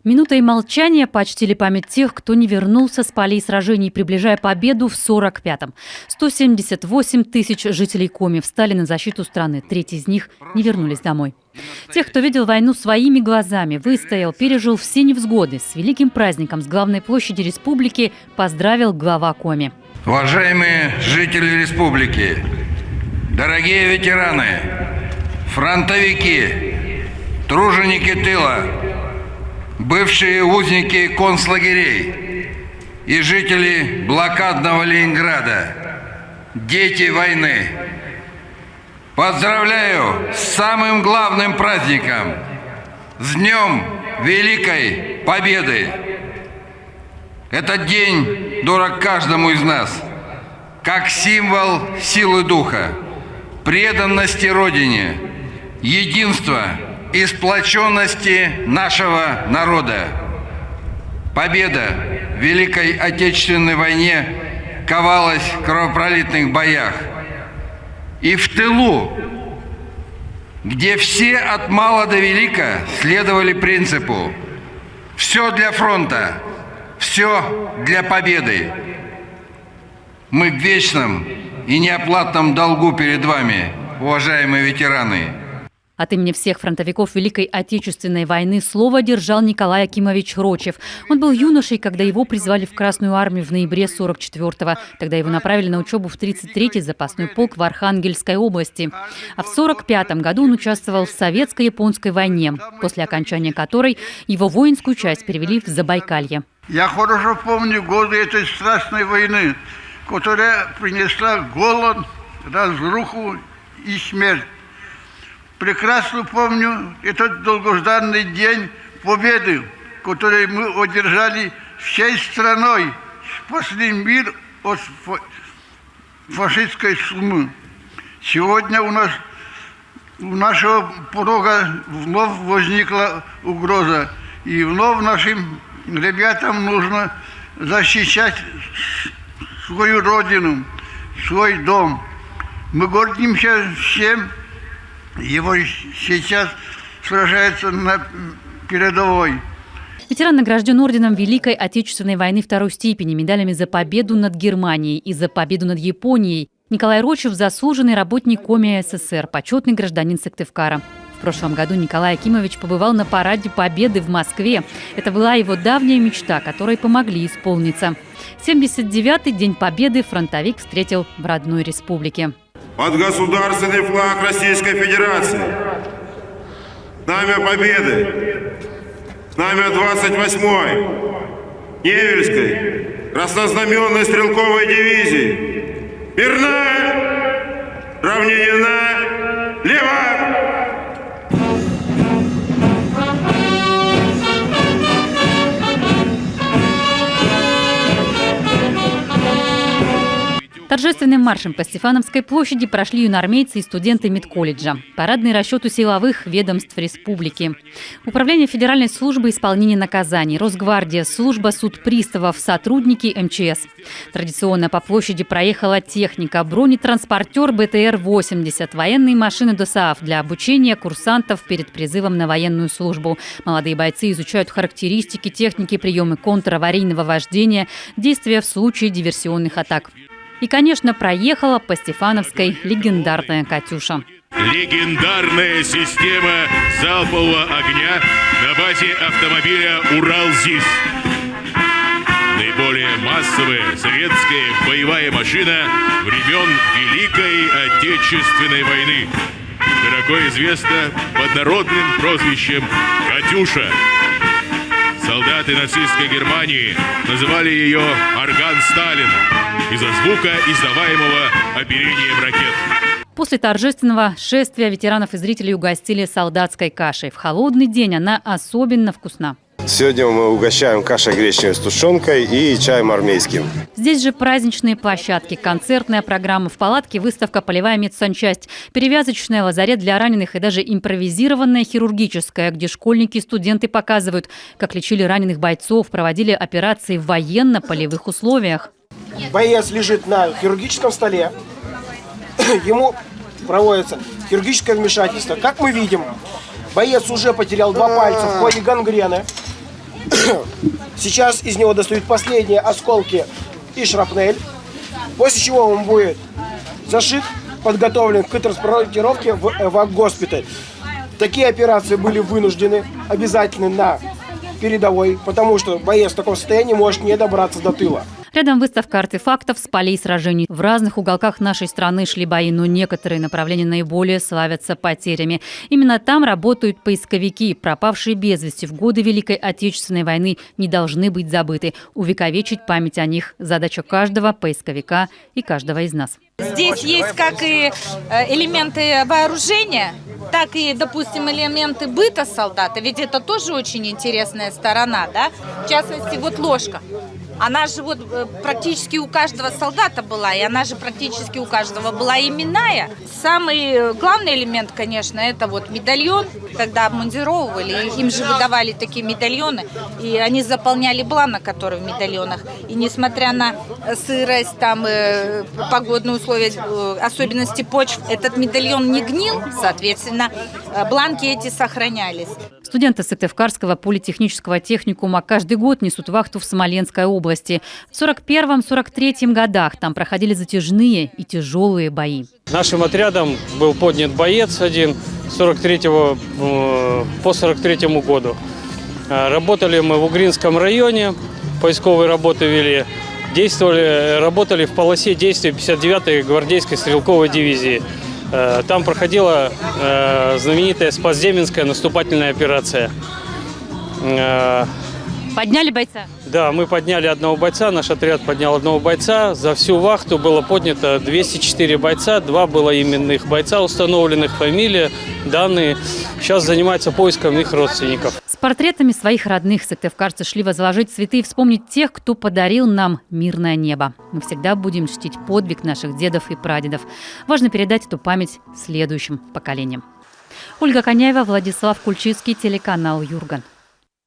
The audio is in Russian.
Минутой молчания почтили память тех, кто не вернулся с полей сражений, приближая победу в 45-м. 178 тысяч жителей Коми встали на защиту страны. Треть из них не вернулись домой. Тех, кто видел войну своими глазами, выстоял, пережил все невзгоды, с великим праздником с главной площади республики поздравил глава Коми. Уважаемые жители республики, дорогие ветераны, фронтовики, труженики тыла, бывшие узники концлагерей и жители блокадного Ленинграда, дети войны. Поздравляю с самым главным праздником, с Днем Великой Победы. Этот день дорог каждому из нас, как символ силы духа, преданности Родине, единства и сплоченности нашего народа. Победа в Великой Отечественной войне ковалась в кровопролитных боях. И в тылу, где все от мала до велика следовали принципу «все для фронта, все для победы». Мы в вечном и неоплатном долгу перед вами, уважаемые ветераны. От имени всех фронтовиков Великой Отечественной войны слово держал Николай Акимович Рочев. Он был юношей, когда его призвали в Красную армию в ноябре 44-го. Тогда его направили на учебу в 33-й запасной полк в Архангельской области. А в 45-м году он участвовал в Советско-японской войне, после окончания которой его воинскую часть перевели в Забайкалье. Я хорошо помню годы этой страшной войны, которая принесла голод, разруху и смерть. Прекрасно помню этот долгожданный день победы, который мы одержали всей страной, спасли мир от фашистской чумы. Сегодня у нашего порога вновь возникла угроза, и вновь нашим ребятам нужно защищать свою родину, свой дом. Мы гордимся всем. Его сейчас сражается на передовой. Ветеран награжден орденом Великой Отечественной войны второй степени, медалями за победу над Германией и за победу над Японией. Николай Рочев – заслуженный работник Коми СССР, почетный гражданин Сыктывкара. В прошлом году Николай Акимович побывал на параде Победы в Москве. Это была его давняя мечта, которой помогли исполниться. 79-й День Победы фронтовик встретил в родной республике. Под государственный флаг Российской Федерации. Знамя Победы. Знамя 28-й Невельской краснознаменной стрелковой дивизии. Мирная, равнинная, лево! Торжественным маршем по Стефановской площади прошли юноармейцы и студенты медколледжа. Парадный расчет у силовых ведомств республики. Управление Федеральной службы исполнения наказаний, Росгвардия, служба судприставов, сотрудники МЧС. Традиционно по площади проехала техника, бронетранспортер БТР-80, военные машины ДОСААФ для обучения курсантов перед призывом на военную службу. Молодые бойцы изучают характеристики техники, приемы контраварийного вождения, действия в случае диверсионных атак. И, конечно, проехала по Стефановской легендарная «Катюша». Легендарная система залпового огня на базе автомобиля «Урал-ЗИС». Наиболее массовая советская боевая машина времен Великой Отечественной войны. Широко известна под народным прозвищем «Катюша». Солдаты нацистской Германии называли ее «Орган Сталина» из-за звука, издаваемого оперением ракет. После торжественного шествия ветеранов и зрителей угостили солдатской кашей. В холодный день она особенно вкусна. Сегодня мы угощаем кашей гречневой с тушенкой и чаем армейским. Здесь же праздничные площадки, концертная программа, в палатке выставка «Полевая медсанчасть», перевязочная, лазарет для раненых и даже импровизированная хирургическая, где школьники и студенты показывают, как лечили раненых бойцов, проводили операции в военно-полевых условиях. Боец лежит на хирургическом столе, ему проводится хирургическое вмешательство. Как мы видим, боец уже потерял 2 пальца в ходе гангрены. Сейчас из него достают последние осколки и шрапнель, после чего он будет зашит, подготовлен к транспортировке в эвакгоспиталь. Такие операции были вынуждены, обязательны на передовой, потому что боец в таком состоянии может не добраться до тыла. Рядом выставка артефактов с полей сражений. В разных уголках нашей страны шли бои, но некоторые направления наиболее славятся потерями. Именно там работают поисковики. Пропавшие без вести в годы Великой Отечественной войны не должны быть забыты. Увековечить память о них – задача каждого поисковика и каждого из нас. Здесь есть как и элементы вооружения, так и, допустим, элементы быта солдата. Ведь это тоже очень интересная сторона, да? В частности, вот ложка. Она же вот практически у каждого солдата была, и она же практически у каждого была именная. Самый главный элемент, конечно, это вот медальон. Когда обмундировывали, им же выдавали такие медальоны, и они заполняли бланок, который в медальонах. И несмотря на сырость, там, погодные условия, особенности почв, этот медальон не гнил, соответственно, бланки эти сохранялись. Студенты Сыктывкарского политехнического техникума каждый год несут вахту в Смоленской области. В 1941-1943 годах там проходили затяжные и тяжелые бои. Нашим отрядом был поднят боец один по 1943 году. Работали мы в Угринском районе, поисковые работы вели. Работали в полосе действия 59-й гвардейской стрелковой дивизии. Там проходила знаменитая Спасдеминская наступательная операция. Подняли бойца? Да, мы подняли одного бойца, наш отряд поднял одного бойца. За всю вахту было поднято 204 бойца, 2 было именных бойца, установленных фамилии, данные. Сейчас занимается поиском их родственников. С портретами своих родных сыктывкарцы шли возложить цветы и вспомнить тех, кто подарил нам мирное небо. Мы всегда будем чтить подвиг наших дедов и прадедов. Важно передать эту память следующим поколениям. Ольга Коняева, Владислав Кульчицкий, телеканал «Юрган».